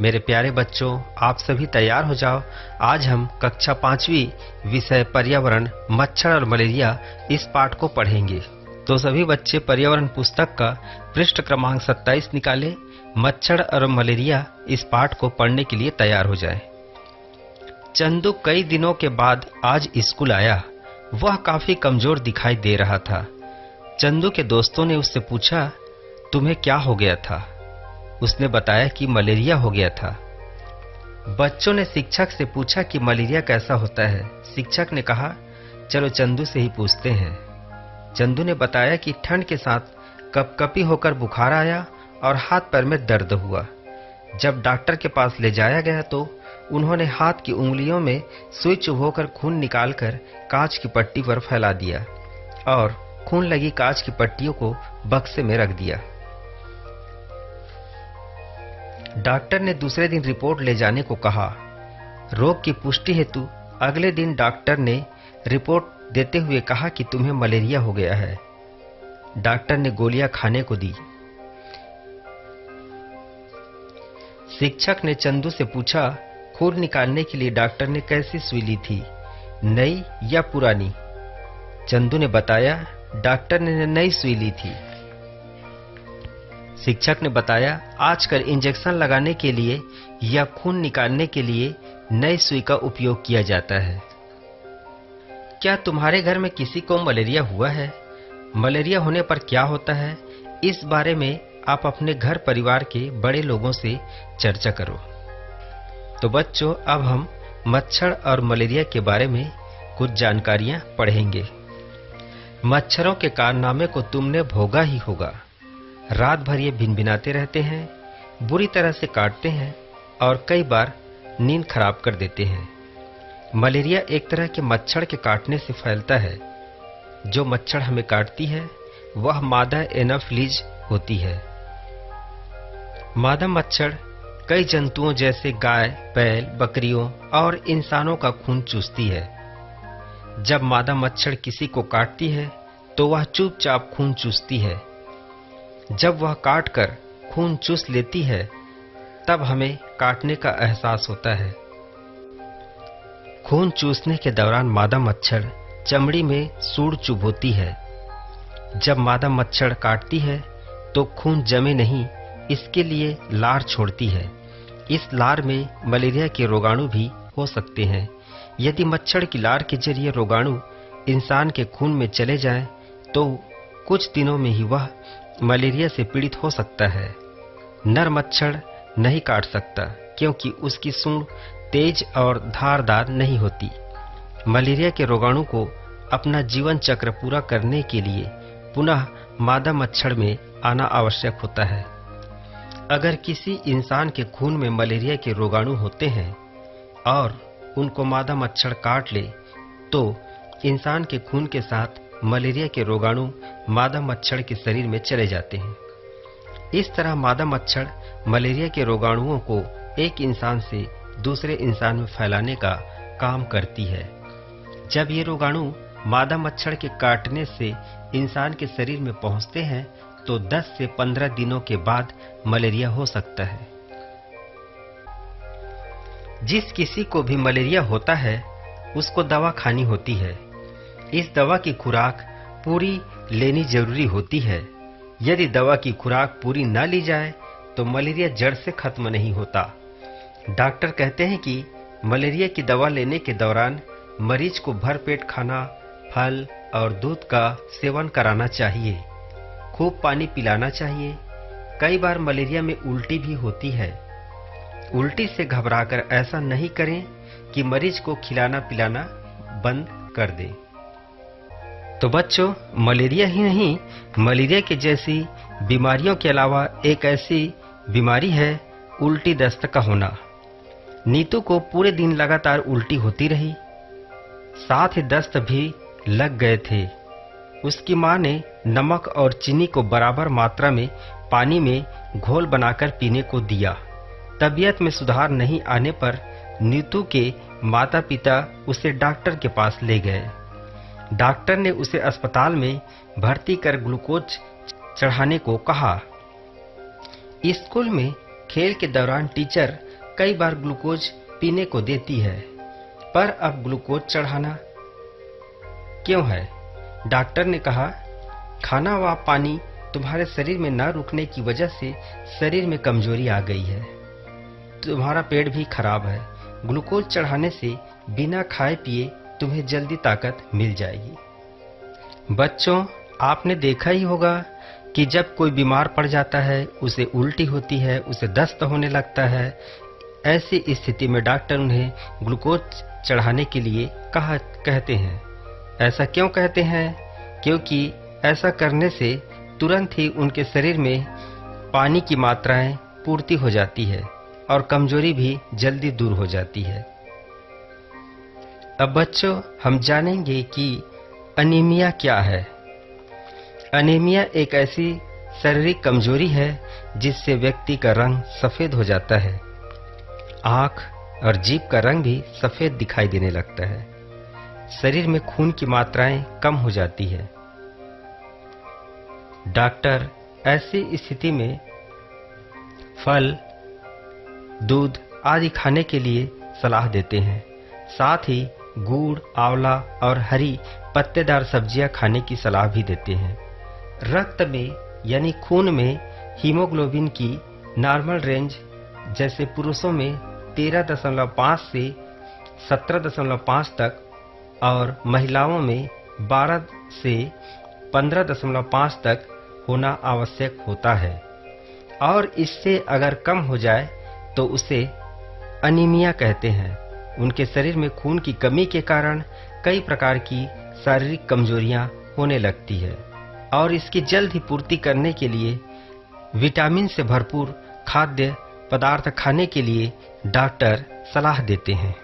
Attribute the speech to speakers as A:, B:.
A: मेरे प्यारे बच्चों, आप सभी तैयार हो जाओ। आज हम कक्षा 5वीं विषय पर्यावरण, मच्छर और मलेरिया इस पाठ को पढ़ेंगे। तो सभी बच्चे पर्यावरण पुस्तक का पृष्ठ क्रमांक 27 निकालें। मच्छर और मलेरिया इस पाठ को पढ़ने के लिए तैयार हो जाएं। चंदू कई दिनों के बाद आज स्कूल आया। वह काफी कमजोर दिखाई दे रहा था। चंदू के दोस्तों ने उससे पूछा, तुम्हें क्या हो गया था? उसने बताया कि मलेरिया हो गया था। बच्चों ने शिक्षक से पूछा कि मलेरिया कैसा होता है। शिक्षक ने कहा, चलो चंदू से ही पूछते हैं। चंदू ने बताया कि ठंड के साथ कपकपी होकर बुखार आया और हाथ पैर में दर्द हुआ। जब डॉक्टर के पास ले जाया गया तो उन्होंने हाथ की उंगलियों में सुई चुभोकर खून निकालकर कांच की पट्टी पर फैला दिया और खून लगी कांच की पट्टियों को बक्से में रख दिया। डॉक्टर ने दूसरे दिन रिपोर्ट ले जाने को कहा। रोग की पुष्टि हेतु अगले दिन डॉक्टर ने रिपोर्ट देते हुए कहा कि तुम्हें मलेरिया हो गया है। डॉक्टर ने गोलियां खाने को दी। शिक्षक ने चंदू से पूछा, खून निकालने के लिए डॉक्टर ने कैसी सुई ली थी, नई या पुरानी? चंदू ने बताया, डॉक्टर ने नई सुई ली थी। शिक्षक ने बताया, आजकल इंजेक्शन लगाने के लिए या खून निकालने के लिए नई सुई का उपयोग किया जाता है। क्या तुम्हारे घर में किसी को मलेरिया हुआ है? मलेरिया होने पर क्या होता है, इस बारे में आप अपने घर परिवार के बड़े लोगों से चर्चा करो। तो बच्चों, अब हम मच्छर और मलेरिया के बारे में कुछ जानकारियां पढ़ेंगे। मच्छरों के कारनामे को तुमने भोगा ही होगा। रात भर ये भिनभिनाते रहते हैं, बुरी तरह से काटते हैं और कई बार नींद खराब कर देते हैं। मलेरिया एक तरह के मच्छर के काटने से फैलता है। जो मच्छर हमें काटती है वह मादा एनाफिलीज होती है। मादा मच्छर कई जंतुओं जैसे गाय, बैल, बकरियों और इंसानों का खून चूसती है। जब मादा मच्छर किसी को काटती है तो वह चुपचाप खून चूसती है। जब वह काटकर खून चूस लेती है तब हमें काटने का एहसास होता है। खून चूसने के दौरान मादा मच्छर चमड़ी में सूड़ चुभोती है। जब मादा मच्छर काटती है तो खून जमे नहीं, इसके लिए लार छोड़ती है। इस लार में मलेरिया के रोगाणु भी हो सकते हैं। यदि मच्छर की लार के जरिए रोगाणु इंसान के खून में चले जाएं, तो कुछ दिनों में ही वह मलेरिया से पीड़ित हो सकता है। नर मच्छर नहीं काट सकता क्योंकि उसकी सूंड तेज और धारदार नहीं होती। मलेरिया के रोगाणु को अपना जीवन चक्र पूरा करने के लिए पुनः मादा मच्छर में आना आवश्यक होता है। अगर किसी इंसान के खून में मलेरिया के रोगाणु होते हैं और उनको मादा मच्छर काट ले तो इंसान के खून के साथ मलेरिया के रोगाणु मादा मच्छर के शरीर में चले जाते हैं। इस तरह मादा मच्छर मलेरिया के रोगाणुओं को एक इंसान से दूसरे इंसान में फैलाने का काम करती है। जब ये रोगाणु मादा मच्छर के काटने से इंसान के शरीर में पहुंचते हैं तो 10 से 15 दिनों के बाद मलेरिया हो सकता है। जिस किसी को भी मलेरिया होता है उसको दवा खानी होती है। इस दवा की खुराक पूरी लेनी जरूरी होती है। यदि दवा की खुराक पूरी न ली जाए तो मलेरिया जड़ से खत्म नहीं होता। डॉक्टर कहते हैं कि मलेरिया की दवा लेने के दौरान मरीज को भरपेट खाना, फल और दूध का सेवन कराना चाहिए। खूब पानी पिलाना चाहिए। कई बार मलेरिया में उल्टी भी होती है। उल्टी से घबराकर ऐसा नहीं करें कि मरीज को खिलाना पिलाना बंद कर दें। तो बच्चों, मलेरिया ही नहीं, मलेरिया के जैसी बीमारियों के अलावा एक ऐसी बीमारी है उल्टी दस्त का होना। नीतू को पूरे दिन लगातार उल्टी होती रही, साथ ही दस्त भी लग गए थे। उसकी मां ने नमक और चीनी को बराबर मात्रा में पानी में घोल बनाकर पीने को दिया। तबीयत में सुधार नहीं आने पर नीतू के माता पिता उसे डॉक्टर के पास ले गए। डॉक्टर ने उसे अस्पताल में भर्ती कर ग्लूकोज चढ़ाने को कहा। स्कूल में खेल के दौरान टीचर कई बार ग्लूकोज पीने को देती है, पर अब ग्लूकोज चढ़ाना क्यों है? डॉक्टर ने कहा, खाना व पानी तुम्हारे शरीर में न रुकने की वजह से शरीर में कमजोरी आ गई है। तुम्हारा पेट भी खराब है। ग्लूकोज चढ़ाने से बिना खाए पिए तुम्हें जल्दी ताकत मिल जाएगी। बच्चों, आपने देखा ही होगा कि जब कोई बीमार पड़ जाता है, उसे उल्टी होती है, उसे दस्त होने लगता है। ऐसी स्थिति में डॉक्टर उन्हें ग्लूकोज चढ़ाने के लिए कहते हैं। ऐसा क्यों कहते हैं? क्योंकि ऐसा करने से तुरंत ही उनके शरीर में पानी की मात्राएं पूर्ति हो जाती है और कमजोरी भी जल्दी दूर हो जाती है। अब बच्चों, हम जानेंगे कि अनीमिया क्या है। अनीमिया एक ऐसी शारीरिक कमजोरी है जिससे व्यक्ति का रंग सफेद हो जाता है। आंख और जीभ का रंग भी सफेद दिखाई देने लगता है। शरीर में खून की मात्राएं कम हो जाती है। डॉक्टर ऐसी स्थिति में फल, दूध आदि खाने के लिए सलाह देते हैं। साथ ही गुड़, आंवला और हरी पत्तेदार सब्जियां खाने की सलाह भी देते हैं। रक्त में यानी खून में हीमोग्लोबिन की नॉर्मल रेंज जैसे पुरुषों में 13.5 से 17.5 तक और महिलाओं में 12 से 15.5 तक होना आवश्यक होता है, और इससे अगर कम हो जाए तो उसे अनीमिया कहते हैं। उनके शरीर में खून की कमी के कारण कई प्रकार की शारीरिक कमजोरियां होने लगती है, और इसकी जल्द ही पूर्ति करने के लिए विटामिन से भरपूर खाद्य पदार्थ खाने के लिए डॉक्टर सलाह देते हैं।